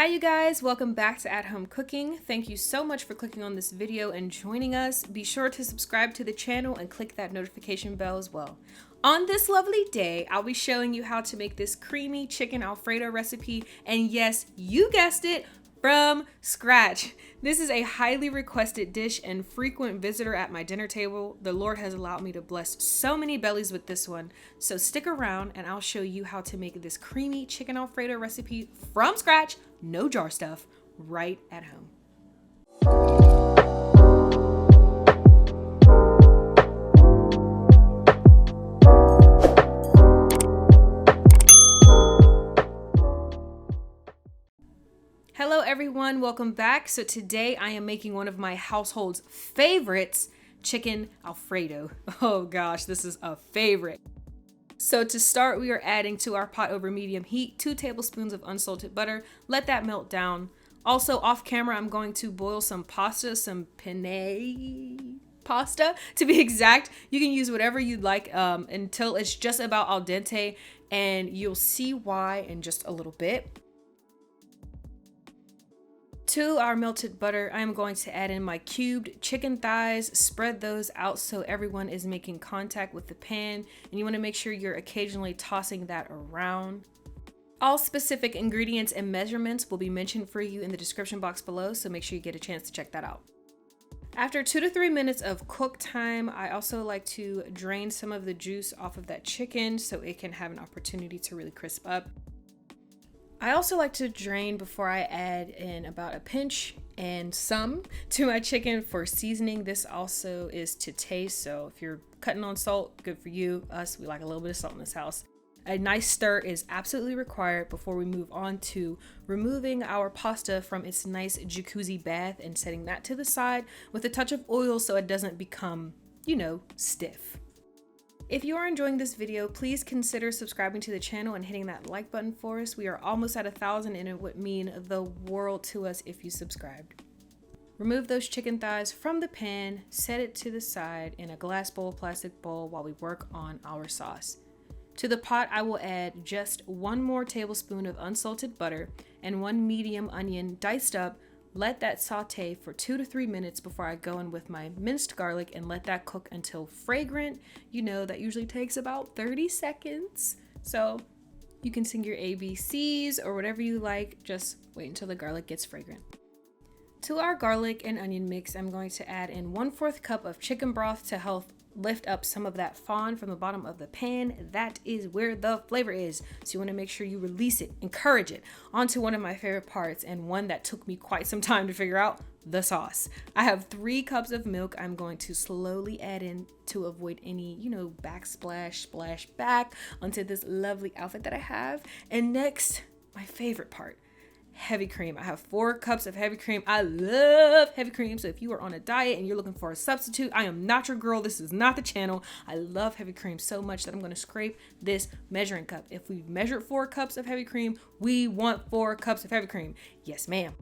Hi you guys, welcome back to At Home Cooking. Thank you so much for clicking on this video and joining us. Be sure to subscribe to the channel and click that notification bell as well. On this lovely day, I'll be showing you how to make this creamy chicken Alfredo recipe, and yes, you guessed it, from scratch. This is a highly requested dish and frequent visitor at my dinner table. The Lord has allowed me to bless so many bellies with this one. So stick around and I'll show you how to make this creamy chicken Alfredo recipe from scratch, no jar stuff, right at home. Hello everyone, welcome back. So today I am making one of my household's favorites, chicken Alfredo. Oh gosh, this is a favorite. So to start, we are adding to our pot over medium heat 2 tablespoons of unsalted butter. Let that melt down. Also off camera, I'm going to boil some pasta, some penne pasta to be exact. You can use whatever you'd like until it's just about al dente, and you'll see why in just a little bit. To our melted butter, I am going to add in my cubed chicken thighs, spread those out so everyone is making contact with the pan, and you want to make sure you're occasionally tossing that around. All specific ingredients and measurements will be mentioned for you in the description box below, so make sure you get a chance to check that out. After 2 to 3 minutes of cook time, I also like to drain some of the juice off of that chicken so it can have an opportunity to really crisp up. I also like to drain before I add in about a pinch and some to my chicken for seasoning. This also is to taste, so if you're cutting on salt, good for you. Us, we like a little bit of salt in this house. A nice stir is absolutely required before we move on to removing our pasta from its nice jacuzzi bath and setting that to the side with a touch of oil so it doesn't become, stiff. If you are enjoying this video, please consider subscribing to the channel and hitting that like button for us. We are almost at 1,000 and it would mean the world to us if you subscribed. Remove those chicken thighs from the pan, set it to the side in a glass bowl, plastic bowl while we work on our sauce. To the pot, I will add just 1 more tablespoon of unsalted butter and 1 medium onion diced up. Let that saute for 2 to 3 minutes before I go in with my minced garlic and let that cook until fragrant. That usually takes about 30 seconds. So you can sing your ABCs or whatever you like. Just wait until the garlic gets fragrant. To our garlic and onion mix, I'm going to add in 1/4 cup of chicken broth to help lift up some of that fond from the bottom of the pan. That is where the flavor is. So you want to make sure you release it, encourage it, onto one of my favorite parts, and one that took me quite some time to figure out, the sauce. I have 3 cups of milk I'm going to slowly add in to avoid any, backsplash, splash back onto this lovely outfit that I have. And next, my favorite part, heavy cream. I have 4 cups of heavy cream. I love heavy cream. So if you are on a diet and you're looking for a substitute, I am not your girl. This is not the channel. I love heavy cream so much that I'm going to scrape this measuring cup. If we've measured 4 cups of heavy cream, we want 4 cups of heavy cream. Yes, ma'am.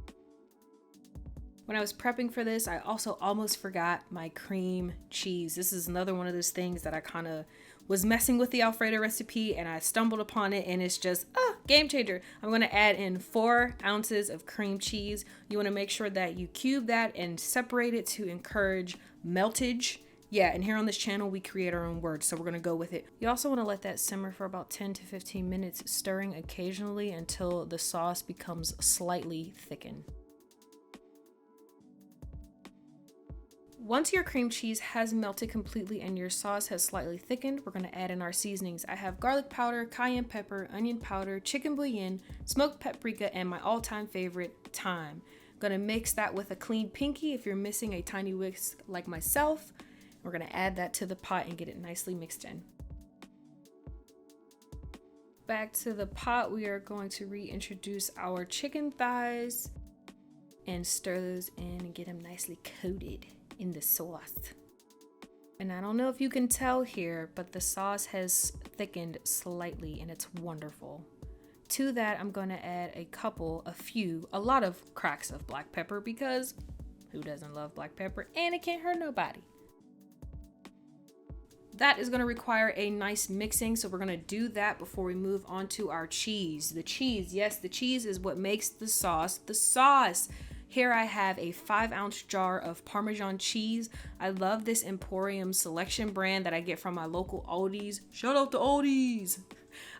When I was prepping for this, I also almost forgot my cream cheese. This is another one of those things that I kind of was messing with the Alfredo recipe and I stumbled upon it, and it's just game changer. I'm going to add in 4 ounces of cream cheese. You want to make sure that you cube that and separate it to encourage meltage. Yeah, and here on this channel, we create our own words, so we're going to go with it. You also want to let that simmer for about 10 to 15 minutes, stirring occasionally until the sauce becomes slightly thickened. Once your cream cheese has melted completely and your sauce has slightly thickened, we're going to add in our seasonings. I have garlic powder, cayenne pepper, onion powder, chicken bouillon, smoked paprika, and my all-time favorite, thyme. I'm going to mix that with a clean pinky if you're missing a tiny whisk like myself. We're going to add that to the pot and get it nicely mixed in. Back to the pot, we are going to reintroduce our chicken thighs and stir those in and get them nicely coated in the sauce. And I don't know if you can tell here, but the sauce has thickened slightly and it's wonderful. To that, I'm going to add a lot of cracks of black pepper, because who doesn't love black pepper, and it can't hurt nobody. that is going to require a nice mixing. So we're going to do that before we move on to our cheese. The cheese, yes, the cheese is what makes the sauce. The sauce. Here I have a 5-ounce jar of Parmesan cheese. I love this Emporium Selection brand that I get from my local Aldi's. Shout out to Aldi's.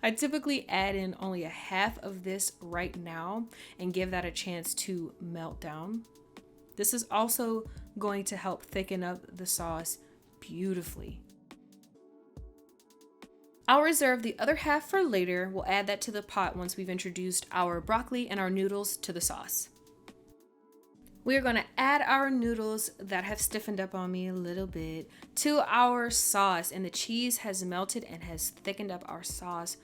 I typically add in only a half of this right now and give that a chance to melt down. This is also going to help thicken up the sauce beautifully. I'll reserve the other half for later. We'll add that to the pot once we've introduced our broccoli and our noodles to the sauce. We are going to add our noodles that have stiffened up on me a little bit to our sauce, and the cheese has melted and has thickened up our sauce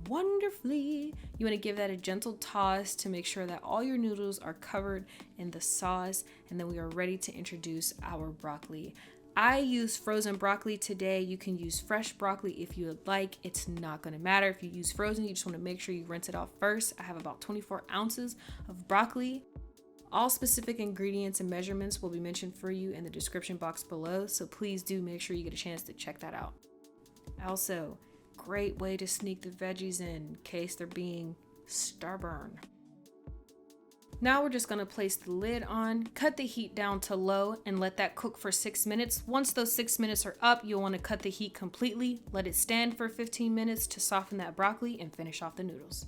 wonderfully. You want to give that a gentle toss to make sure that all your noodles are covered in the sauce, and then we are ready to introduce our broccoli. I use frozen broccoli today. You can use fresh broccoli if you would like. It's not going to matter. If you use frozen, you just want to make sure you rinse it off first. I have about 24 ounces of broccoli. All specific ingredients and measurements will be mentioned for you in the description box below, so please do make sure you get a chance to check that out. Also, great way to sneak the veggies in case they're being stubborn. Now we're just going to place the lid on, cut the heat down to low, and let that cook for 6 minutes. Once those 6 minutes are up, you'll want to cut the heat completely, let it stand for 15 minutes to soften that broccoli, and finish off the noodles.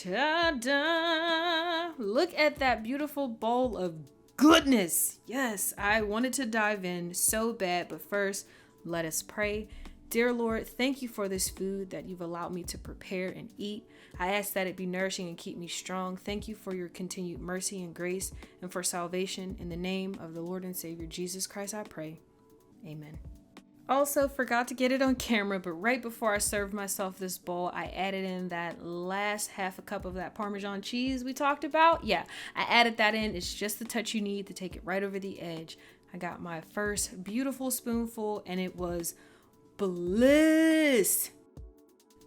Ta-da! Look at that beautiful bowl of goodness. Yes, I wanted to dive in so bad, but first, let us pray. Dear Lord, thank you for this food that you've allowed me to prepare and eat. I ask that it be nourishing and keep me strong. Thank you for your continued mercy and grace and for salvation. In the name of the Lord and Savior Jesus Christ, I pray. Amen. Also, forgot to get it on camera, but right before I served myself this bowl, I added in that last half a cup of that Parmesan cheese we talked about. Yeah, I added that in. It's just the touch you need to take it right over the edge. I got my first beautiful spoonful and it was bliss.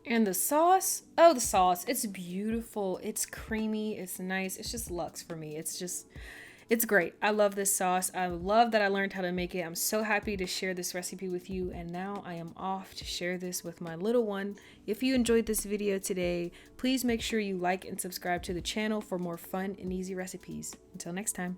And the sauce, oh, the sauce, it's beautiful. It's creamy. It's nice. It's just luxe for me. It's great. I love this sauce. I love that I learned how to make it. I'm so happy to share this recipe with you. And now I am off to share this with my little one. If you enjoyed this video today, please make sure you like and subscribe to the channel for more fun and easy recipes. Until next time.